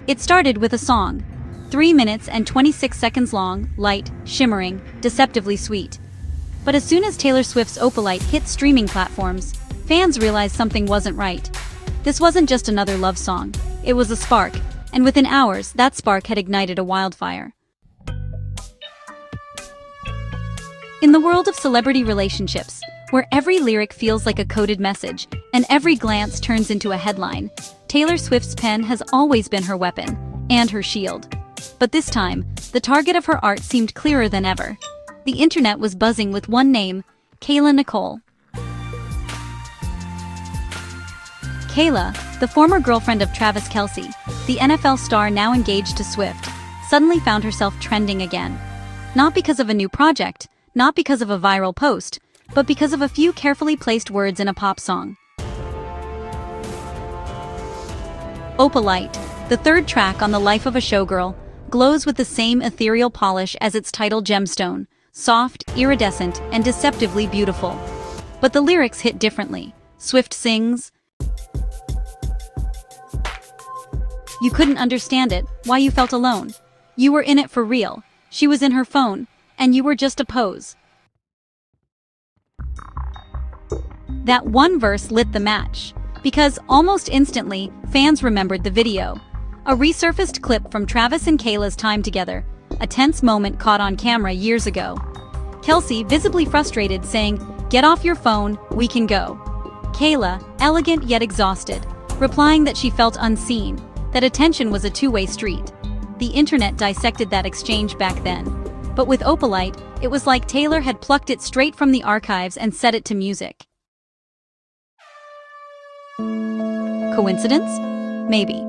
It started with a song. 3 minutes and 26 seconds long, light, shimmering, deceptively sweet. But as soon as Taylor Swift's Opalite hit streaming platforms, fans realized something wasn't right. This wasn't just another love song. It was a spark, and within hours, that spark had ignited a wildfire. In the world of celebrity relationships, where every lyric feels like a coded message, and every glance turns into a headline, Taylor Swift's pen has always been her weapon, and her shield. But this time, the target of her art seemed clearer than ever. The internet was buzzing with one name, Kayla Nicole. Kayla, the former girlfriend of Travis Kelce, the NFL star now engaged to Swift, suddenly found herself trending again. Not because of a new project, not because of a viral post, but because of a few carefully placed words in a pop song. Opalite, the third track on The Life of a Showgirl, glows with the same ethereal polish as its title gemstone, soft, iridescent, and deceptively beautiful. But the lyrics hit differently. Swift sings, "You couldn't understand it, why you felt alone. You were in it for real. She was in her phone, and you were just a pose." That one verse lit the match, because almost instantly, fans remembered the video. A resurfaced clip from Travis and Kayla's time together, a tense moment caught on camera years ago. Kelce, visibly frustrated, saying, "Get off your phone, we can go." Kayla, elegant yet exhausted, replying that she felt unseen, that attention was a two-way street. The internet dissected that exchange back then. But with Opalite, it was like Taylor had plucked it straight from the archives and set it to music. Coincidence? Maybe.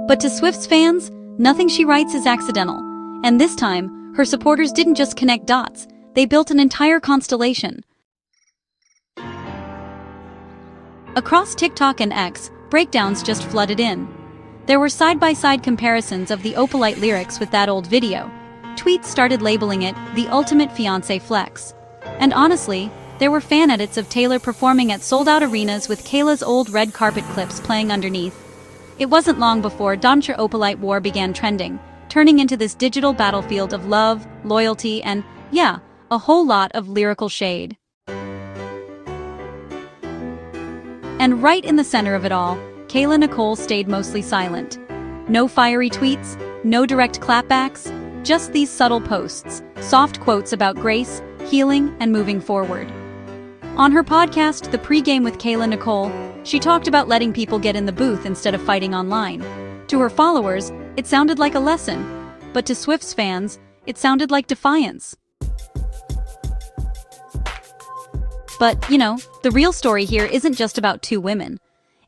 But to Swift's fans, nothing she writes is accidental. And this time, her supporters didn't just connect dots, they built an entire constellation. Across TikTok and X, breakdowns just flooded in. There were side-by-side comparisons of the Opalite lyrics with that old video. Tweets started labeling it the ultimate fiancé flex. And honestly, there were fan edits of Taylor performing at sold-out arenas with Kayla's old red carpet clips playing underneath. It wasn't long before Dr. Opalite War began trending, turning into this digital battlefield of love, loyalty, and, yeah, a whole lot of lyrical shade. And right in the center of it all, Kayla Nicole stayed mostly silent. No fiery tweets, no direct clapbacks, just these subtle posts, soft quotes about grace, healing, and moving forward. On her podcast, The Pre-Game with Kayla Nicole, she talked about letting people get in the booth instead of fighting online. To her followers, it sounded like a lesson, but to Swift's fans, it sounded like defiance. But, the real story here isn't just about two women.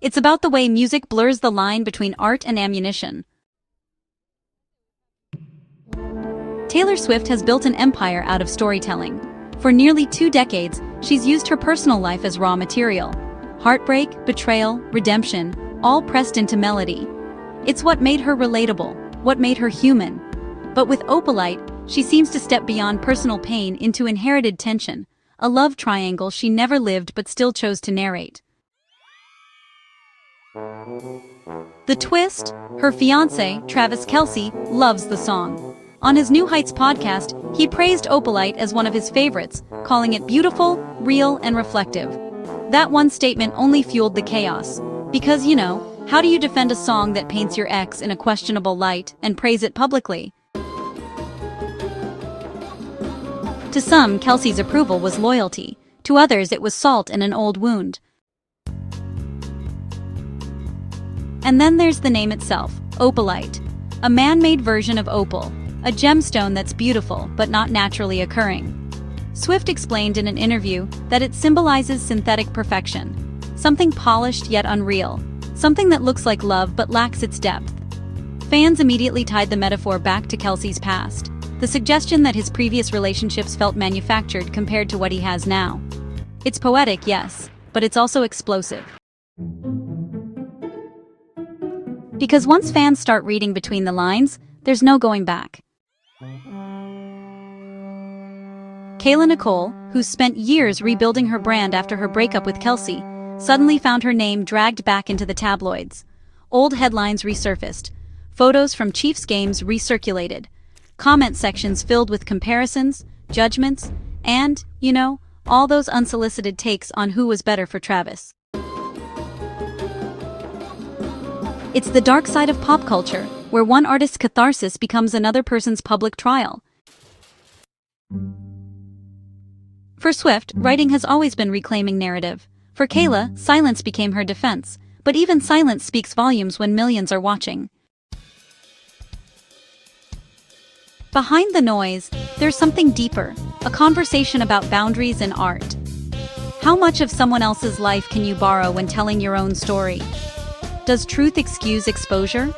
It's about the way music blurs the line between art and ammunition. Taylor Swift has built an empire out of storytelling. For nearly 2 decades, she's used her personal life as raw material. Heartbreak, betrayal, redemption, all pressed into melody. It's what made her relatable, what made her human. But with Opalite, she seems to step beyond personal pain into inherited tension, a love triangle she never lived but still chose to narrate. The twist? Her fiancé, Travis Kelce, loves the song. On his New Heights podcast, he praised Opalite as one of his favorites, calling it beautiful, real, and reflective. That one statement only fueled the chaos. Because, how do you defend a song that paints your ex in a questionable light and praise it publicly? To some, Kelce's approval was loyalty. To others, it was salt in an old wound. And then there's the name itself, Opalite. A man-made version of opal. A gemstone that's beautiful, but not naturally occurring. Swift explained in an interview that it symbolizes synthetic perfection. Something polished yet unreal. Something that looks like love but lacks its depth. Fans immediately tied the metaphor back to Kelce's past. The suggestion that his previous relationships felt manufactured compared to what he has now. It's poetic, yes, but it's also explosive. Because once fans start reading between the lines, there's no going back. Kayla Nicole, who spent years rebuilding her brand after her breakup with Kelce, suddenly found her name dragged back into the tabloids. Old headlines resurfaced. photos from Chiefs games recirculated, comment sections filled with comparisons, judgments, and, all those unsolicited takes on who was better for Travis. It's the dark side of pop culture, where one artist's catharsis becomes another person's public trial. For Swift, writing has always been reclaiming narrative. For Kayla, silence became her defense, but even silence speaks volumes when millions are watching. Behind the noise, there's something deeper, a conversation about boundaries in art. How much of someone else's life can you borrow when telling your own story? Does truth excuse exposure?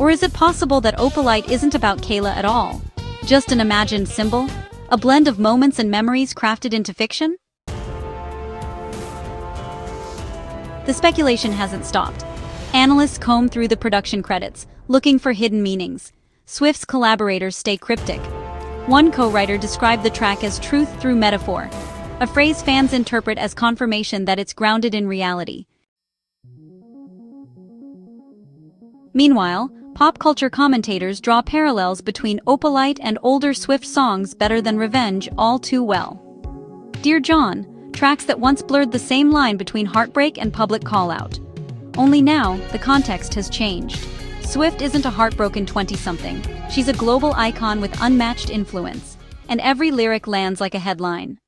Or is it possible that Opalite isn't about Kayla at all? Just an imagined symbol? A blend of moments and memories crafted into fiction? The speculation hasn't stopped. Analysts comb through the production credits, looking for hidden meanings. Swift's collaborators stay cryptic. One co-writer described the track as truth through metaphor, a phrase fans interpret as confirmation that it's grounded in reality. Meanwhile, pop culture commentators draw parallels between Opalite and older Swift songs Better Than Revenge all too well. Dear John, tracks that once blurred the same line between heartbreak and public call-out. Only now, the context has changed. Swift isn't a heartbroken 20-something. She's a global icon with unmatched influence, and every lyric lands like a headline.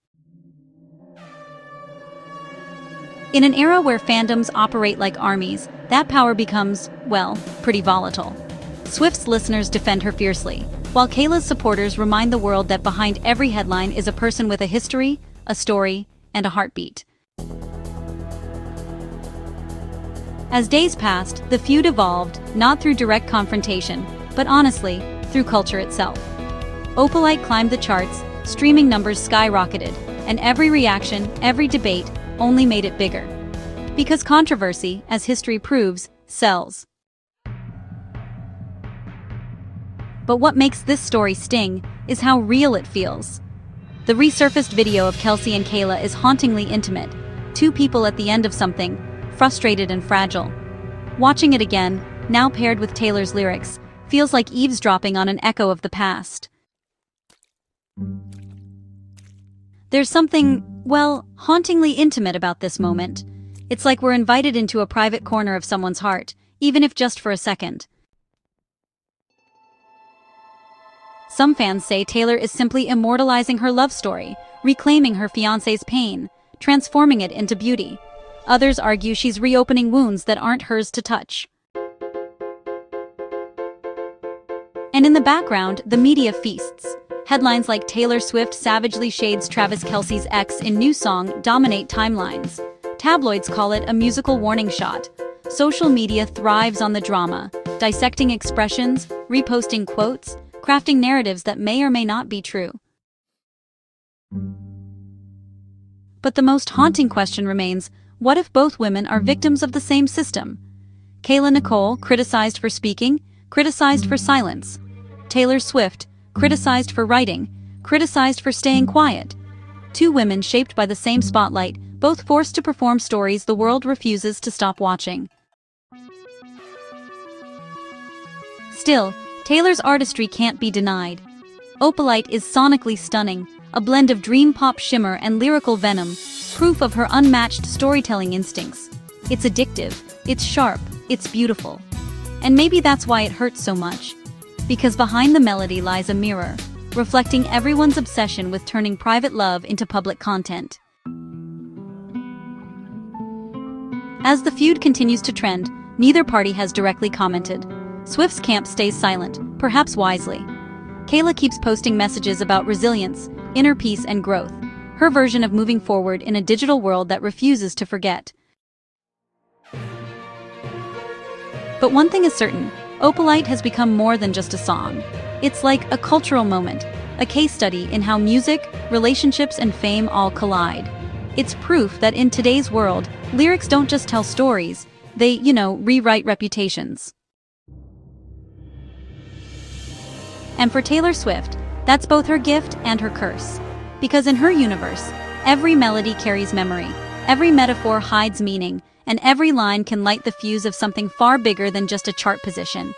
In an era where fandoms operate like armies, that power becomes, well, pretty volatile. Swift's listeners defend her fiercely, while Kayla's supporters remind the world that behind every headline is a person with a history, a story, and a heartbeat. As days passed, the feud evolved, not through direct confrontation, but honestly, through culture itself. Opalite climbed the charts, streaming numbers skyrocketed, and every reaction, every debate, only made it bigger. Because controversy, as history proves, sells. But what makes this story sting is how real it feels. The resurfaced video of Kelce and Kayla is hauntingly intimate, two people at the end of something, frustrated and fragile. Watching it again, now paired with Taylor's lyrics, feels like eavesdropping on an echo of the past. There's something, well, hauntingly intimate about this moment. It's like we're invited into a private corner of someone's heart, even if just for a second. Some fans say Taylor is simply immortalizing her love story, reclaiming her fiancé's pain, transforming it into beauty. Others argue she's reopening wounds that aren't hers to touch. And in the background, the media feasts. Headlines like Taylor Swift savagely shades Travis Kelce's ex in new song dominate timelines. Tabloids call it a musical warning shot. Social media thrives on the drama, dissecting expressions, reposting quotes, crafting narratives that may or may not be true. But the most haunting question remains, what if both women are victims of the same system? Kayla Nicole, criticized for speaking, criticized for silence. Taylor Swift, criticized for writing, criticized for staying quiet. Two women shaped by the same spotlight, both forced to perform stories the world refuses to stop watching. Still, Taylor's artistry can't be denied. Opalite is sonically stunning, a blend of dream pop shimmer and lyrical venom, proof of her unmatched storytelling instincts. It's addictive, it's sharp, it's beautiful. And maybe that's why it hurts so much. Because behind the melody lies a mirror, reflecting everyone's obsession with turning private love into public content. As the feud continues to trend, neither party has directly commented. Swift's camp stays silent, perhaps wisely. Kayla keeps posting messages about resilience, inner peace, and growth, her version of moving forward in a digital world that refuses to forget. But one thing is certain, Opalite has become more than just a song. It's like a cultural moment, a case study in how music, relationships, and fame all collide. It's proof that in today's world, lyrics don't just tell stories, they, rewrite reputations. And for Taylor Swift, that's both her gift and her curse. Because in her universe, every melody carries memory, every metaphor hides meaning, and every line can light the fuse of something far bigger than just a chart position.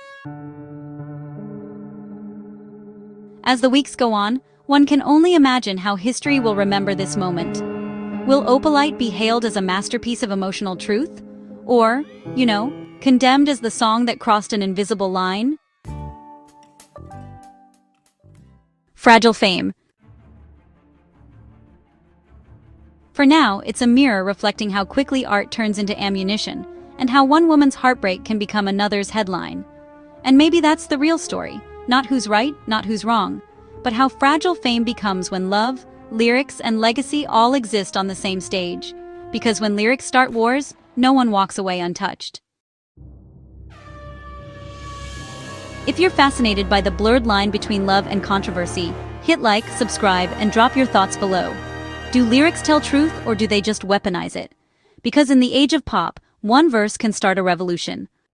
As the weeks go on, one can only imagine how history will remember this moment. Will Opalite be hailed as a masterpiece of emotional truth? Or, condemned as the song that crossed an invisible line? Fragile fame. For now, it's a mirror reflecting how quickly art turns into ammunition, and how one woman's heartbreak can become another's headline. And maybe that's the real story, not who's right, not who's wrong, but how fragile fame becomes when love, lyrics, and legacy all exist on the same stage. Because when lyrics start wars, no one walks away untouched. If you're fascinated by the blurred line between love and controversy, hit like, subscribe, and drop your thoughts below. Do lyrics tell truth, or do they just weaponize it? Because in the age of pop, one verse can start a revolution.